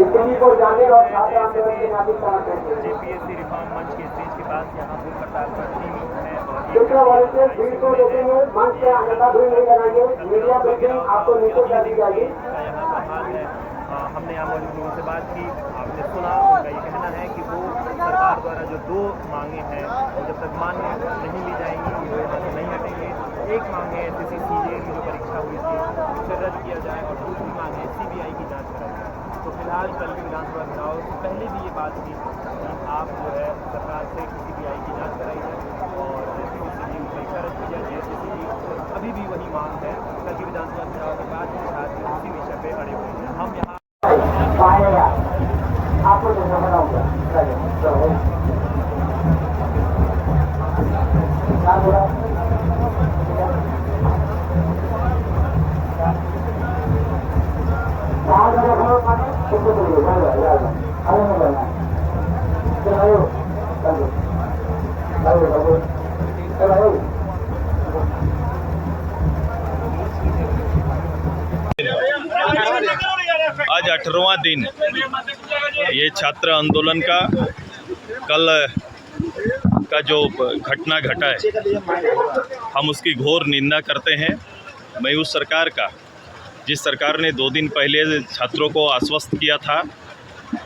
दिल्ली को जाने और छात्र आंदोलन के नागरिक समर्थन जेपीएससी रिफॉर्म मंच के स्टेज के पास यहाँ भूख हड़ताल पर टीम है और जितने वॉलंटियर भीड़ को देखेंगे मंच से अन्यथा भीड़ नहीं लगाएंगे। मीडिया ब्रीफिंग आपको नीचे कर दी जाएगी। यहाँ का हाल है। हमने यहाँ मौजूद लोगों से बात की, आपने सुना, उनका ये कहना है कि वो सरकार द्वारा जो 2 मांगे हैं वो जब तक मान्य नहीं ली जाएंगी वो यहाँ से नहीं हटेंगे। एक मांग है सीसीसीजे की जो परीक्षा हुई थी उसे रद्द किया जाए और दूसरी मांग है सीबीआई की जाँच कराई जाए। तो फिलहाल कल के विधानसभा चुनाव से पहले भी ये बात थी कि आप जो है सरकार से सीबीआई की जाँच कराई जाए और सीसीसीजे की परीक्षा रद्द की जाए। जेपीएससी अभी भी वही मांग है। कल के विधानसभा चुनाव के बाद छात्र उसी विषय पे अड़े हुए हैं। हम यहाँ आपको तो बताऊंगा क्या बोला आज 18वां दिन ये छात्र आंदोलन का कल का जो घटना घटा है हम उसकी घोर निंदा करते हैं। मैं उस सरकार का जिस सरकार ने 2 दिन पहले छात्रों को आश्वस्त किया था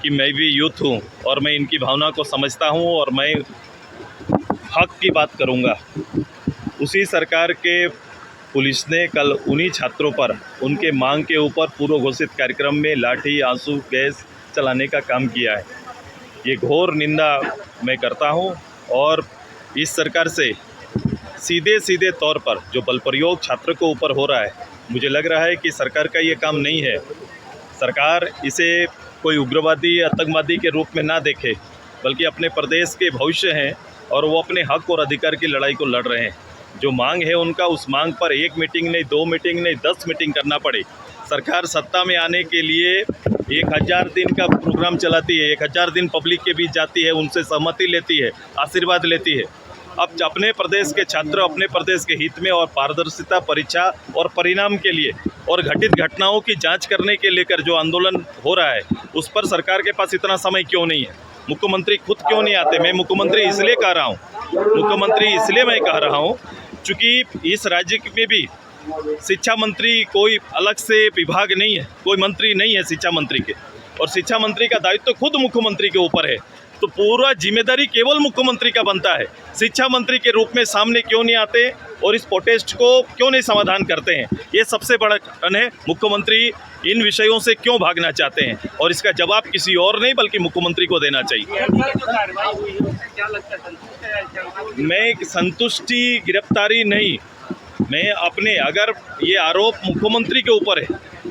कि मैं भी यूथ हूँ और मैं इनकी भावना को समझता हूँ और मैं हक की बात करूँगा, उसी सरकार के पुलिस ने कल उन्हीं छात्रों पर उनके मांग के ऊपर पूर्व घोषित कार्यक्रम में लाठी, आंसू गैस चलाने का काम किया है। ये घोर निंदा मैं करता हूं और इस सरकार से सीधे तौर पर जो बल प्रयोग छात्र को ऊपर हो रहा है, मुझे लग रहा है कि सरकार का ये काम नहीं है। सरकार इसे कोई उग्रवादी आतंकवादी के रूप में ना देखे, बल्कि अपने प्रदेश के भविष्य हैं और वो अपने हक और अधिकार की लड़ाई को लड़ रहे हैं। जो मांग है उनका, उस मांग पर 1 मीटिंग नहीं, 2 मीटिंग नहीं, 10 मीटिंग करना पड़े। सरकार सत्ता में आने के लिए 1000 दिन का प्रोग्राम चलाती है, 1000 दिन पब्लिक के बीच जाती है, उनसे सहमति लेती है, आशीर्वाद लेती है। अब अपने प्रदेश के छात्र अपने प्रदेश के हित में और पारदर्शिता, परीक्षा और परिणाम के लिए और घटित घटनाओं की जांच करने के लेकर जो आंदोलन हो रहा है, उस पर सरकार के पास इतना समय क्यों नहीं है? मुख्यमंत्री खुद क्यों नहीं आते? मैं मुख्यमंत्री इसलिए कह रहा हूँ, मुख्यमंत्री इसलिए मैं कह रहा हूँ चूँकि इस राज्य में भी शिक्षा मंत्री कोई अलग से विभाग नहीं है, कोई मंत्री नहीं है शिक्षा मंत्री के, और शिक्षा मंत्री का दायित्व तो खुद मुख्यमंत्री के ऊपर है। तो पूरा जिम्मेदारी केवल मुख्यमंत्री का बनता है। शिक्षा मंत्री के रूप में सामने क्यों नहीं आते और इस प्रोटेस्ट को क्यों नहीं समाधान करते हैं? ये सबसे बड़ा कारण है। मुख्यमंत्री इन विषयों से क्यों भागना चाहते हैं और इसका जवाब किसी और नहीं बल्कि मुख्यमंत्री को देना चाहिए। मैं संतुष्टि गिरफ्तारी नहीं, मैं अपने, अगर ये आरोप मुख्यमंत्री के ऊपर है,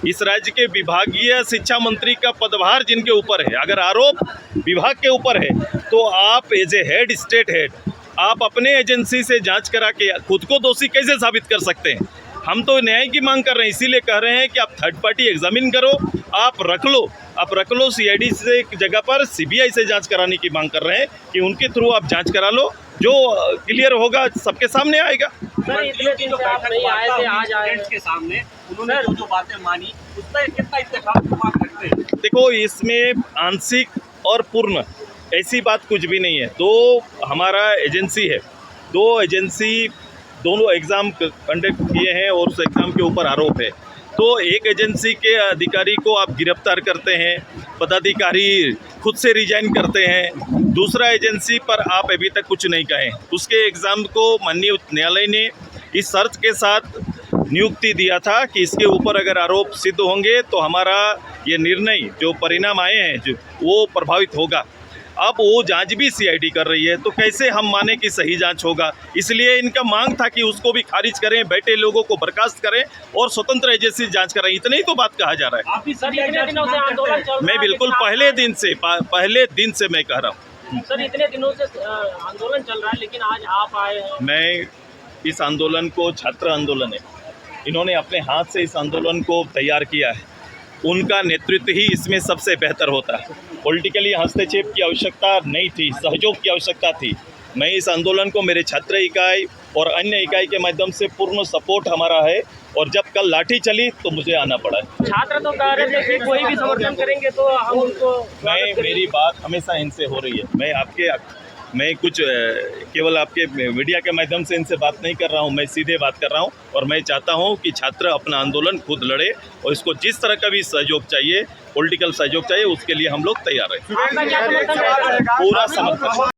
इस राज्य के विभागीय शिक्षा मंत्री का पदभार जिनके ऊपर है, अगर आरोप विभाग के ऊपर है तो आप as a head, state head, आप अपने एजेंसी से जांच करा के खुद को दोषी कैसे साबित कर सकते हैं? हम तो न्याय की मांग कर रहे हैं, इसीलिए कह रहे हैं कि आप थर्ड पार्टी एग्जामिन करो, आप रख लो सीआईडी से जगह पर सीबीआई से जांच कराने की मांग कर रहे हैं कि उनके थ्रू आप जांच करा लो, जो क्लियर होगा सबके सामने आएगा। सर, इतने दिन से आप नहीं आए थे, आज आए के सामने उन्होंने जो बातें मानी उसका कितना इत्तेफाक रखते हैं? देखो, इसमें आंशिक और पूर्ण ऐसी बात कुछ भी नहीं है। 2 हमारा एजेंसी है, 2 एजेंसी दोनों एग्ज़ाम कंडक्ट किए हैं और उस एग्ज़ाम के ऊपर आरोप है। तो एक एजेंसी के अधिकारी को आप गिरफ्तार करते हैं, पदाधिकारी खुद से रिजाइन करते हैं, दूसरा एजेंसी पर आप अभी तक कुछ नहीं कहें। उसके एग्ज़ाम को माननीय उच्च न्यायालय ने इस शर्त के साथ नियुक्ति दिया था कि इसके ऊपर अगर आरोप सिद्ध होंगे तो हमारा ये निर्णय, जो परिणाम आए हैं, जो वो प्रभावित होगा। अब वो जांच भी सीआईडी कर रही है, तो कैसे हम माने कि सही जांच होगा? इसलिए इनका मांग था कि उसको भी खारिज करें, बैठे लोगों को बर्खास्त करें और स्वतंत्र एजेंसी जांच करें। इतनी ही तो बात कहा जा रहा है। सर, इतने दिनों से आंदोलन चल रहा है, मैं बिल्कुल पहले दिन से मैं कह रहा हूँ। सर, इतने दिनों से आंदोलन चल रहा है, लेकिन आज आप आए हैं। मैं इस आंदोलन को, छात्र आंदोलन है, इन्होंने अपने हाथ से इस आंदोलन को तैयार किया है, उनका नेतृत्व ही इसमें सबसे बेहतर होता है। पॉलिटिकली हस्तक्षेप की आवश्यकता नहीं थी, सहयोग की आवश्यकता थी। मैं इस आंदोलन को मेरे छात्र इकाई और अन्य इकाई के माध्यम से पूर्ण सपोर्ट हमारा है और जब कल लाठी चली तो मुझे आना पड़ा है। छात्र तो कह रहे थे कि कोई भी समर्थन करेंगे तो हम उनको मेरी बात हमेशा इनसे हो रही है। मैं कुछ केवल आपके मीडिया के माध्यम से इनसे बात नहीं कर रहा हूं, मैं सीधे बात कर रहा हूं। और मैं चाहता हूं कि छात्र अपना आंदोलन खुद लड़े और इसको जिस तरह का भी सहयोग चाहिए, पॉलिटिकल सहयोग चाहिए, उसके लिए हम लोग तैयार हैं। आपका क्या समर्थन रहेगा? पूरा समर्थन।